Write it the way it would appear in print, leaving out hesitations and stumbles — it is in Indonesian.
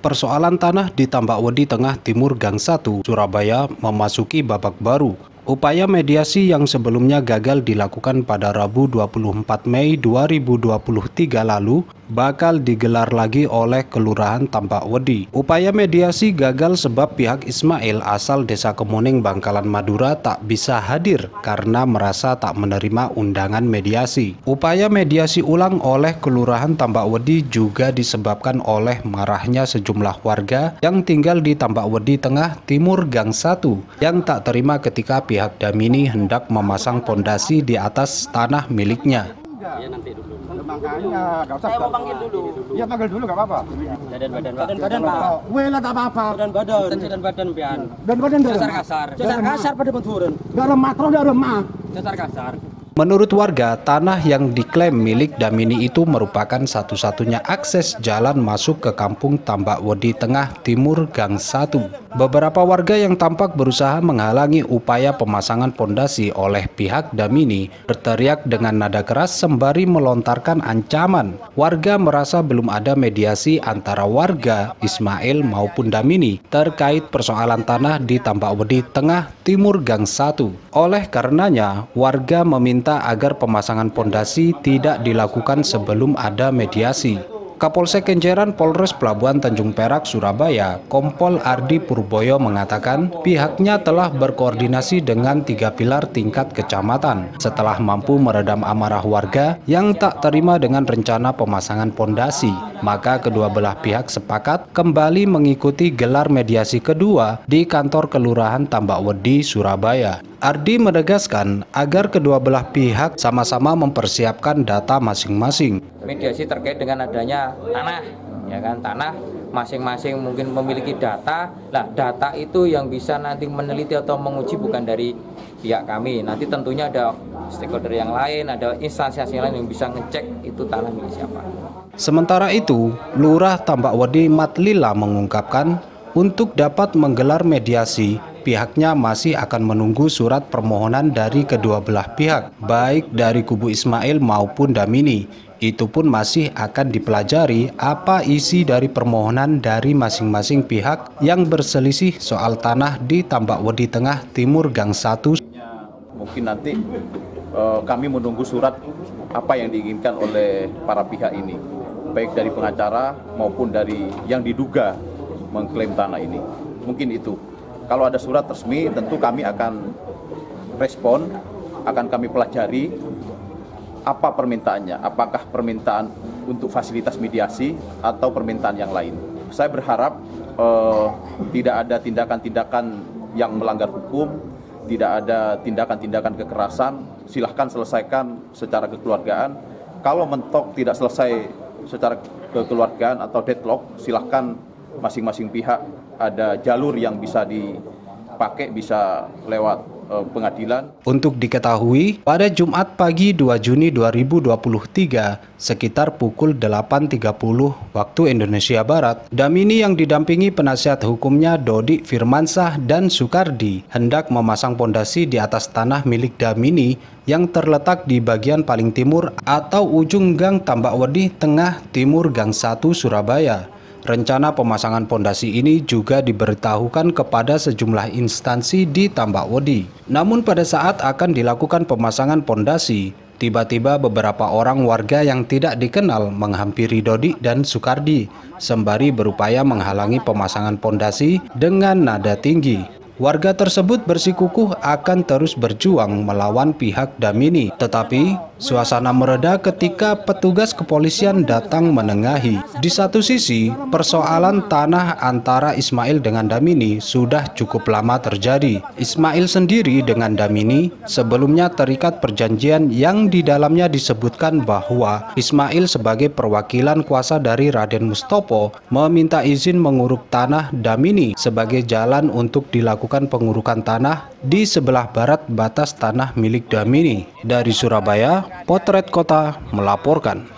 Persoalan tanah di Tambak-Wedi Tengah Timur Gang 1, Surabaya memasuki babak baru. Upaya mediasi yang sebelumnya gagal dilakukan pada Rabu 24 Mei 2023 lalu bakal digelar lagi oleh Kelurahan Tambak-Wedi. Upaya mediasi gagal sebab pihak Ismail asal Desa Kemuning, Bangkalan Madura tak bisa hadir karena merasa tak menerima undangan mediasi. Upaya mediasi ulang oleh Kelurahan Tambak-Wedi juga disebabkan oleh marahnya sejumlah warga yang tinggal di Tambak-Wedi Tengah Timur Gang 1 yang tak terima ketika pihak Damini hendak memasang pondasi di atas tanah miliknya. Iya, nanti dulu. Makanya nggak usah. Saya mau panggil dulu. Iya, panggil dulu nggak apa-apa. Badan, Pak. Wela tak apa-apa. Badan, pian. Dan badan Kasar pada benturan. Nggak remah, terus nggak remah. Dasar kasar. Menurut warga, tanah yang diklaim milik Damini itu merupakan satu-satunya akses jalan masuk ke kampung Tambak-Wedi Tengah Timur Gang 1. Beberapa warga yang tampak berusaha menghalangi upaya pemasangan pondasi oleh pihak Damini berteriak dengan nada keras sembari melontarkan ancaman. Warga merasa belum ada mediasi antara warga Ismail maupun Damini terkait persoalan tanah di Tambak-Wedi Tengah Timur Gang 1. Oleh karenanya, warga meminta agar pemasangan pondasi tidak dilakukan sebelum ada mediasi. Kapolsek Kenjeran Polres Pelabuhan Tanjung Perak, Surabaya, Kompol Ardi Purboyo mengatakan pihaknya telah berkoordinasi dengan 3 pilar tingkat kecamatan setelah mampu meredam amarah warga yang tak terima dengan rencana pemasangan pondasi. Maka kedua belah pihak sepakat kembali mengikuti gelar mediasi kedua di kantor Kelurahan Tambak-Wedi, Surabaya. Ardi menegaskan agar kedua belah pihak sama-sama mempersiapkan data masing-masing. Mediasi terkait dengan adanya tanah, ya kan, tanah masing-masing mungkin memiliki data. Nah, data itu yang bisa nanti meneliti atau menguji bukan dari pihak kami. Nanti tentunya ada stakeholder yang lain, ada instansi lain yang bisa ngecek itu tanah milik siapa. Sementara itu, Lurah Tambak-Wedi Matlila mengungkapkan untuk dapat menggelar mediasi, pihaknya masih akan menunggu surat permohonan dari kedua belah pihak, baik dari kubu Ismail maupun Damini. Itu pun masih akan dipelajari apa isi dari permohonan dari masing-masing pihak yang berselisih soal tanah di Tambak-Wedi Tengah Timur Gang 1. Mungkin nanti kami menunggu surat apa yang diinginkan oleh para pihak ini, baik dari pengacara maupun dari yang diduga mengklaim tanah ini. Mungkin itu. Kalau ada surat resmi, tentu kami akan respon, akan kami pelajari apa permintaannya, apakah permintaan untuk fasilitas mediasi atau permintaan yang lain. Saya berharap tidak ada tindakan-tindakan yang melanggar hukum, tidak ada tindakan-tindakan kekerasan, silahkan selesaikan secara kekeluargaan. Kalau mentok tidak selesai secara kekeluargaan atau deadlock, silahkan masing-masing pihak ada jalur yang bisa dipakai, bisa lewat pengadilan. Untuk diketahui, pada Jumat pagi 2 Juni 2023, sekitar pukul 8.30 waktu Indonesia Barat, Damini yang didampingi penasihat hukumnya Dodi Firmansah dan Sukardi hendak memasang pondasi di atas tanah milik Damini yang terletak di bagian paling timur atau ujung Gang Tambak-Wedi Tengah Timur Gang 1, Surabaya. Rencana pemasangan pondasi ini juga diberitahukan kepada sejumlah instansi di Tambak-Wedi. Namun pada saat akan dilakukan pemasangan pondasi, tiba-tiba beberapa orang warga yang tidak dikenal menghampiri Dodi dan Sukardi, sembari berupaya menghalangi pemasangan pondasi dengan nada tinggi. Warga tersebut bersikukuh akan terus berjuang melawan pihak Damini, tetapi suasana mereda ketika petugas kepolisian datang menengahi. Di satu sisi, persoalan tanah antara Ismail dengan Damini sudah cukup lama terjadi. Ismail sendiri dengan Damini sebelumnya terikat perjanjian yang di dalamnya disebutkan bahwa Ismail sebagai perwakilan kuasa dari Raden Mustopo meminta izin menguruk tanah Damini sebagai jalan untuk dilakukan pengurukan tanah di sebelah barat batas tanah milik Damini. Dari Surabaya, Potret Kota melaporkan.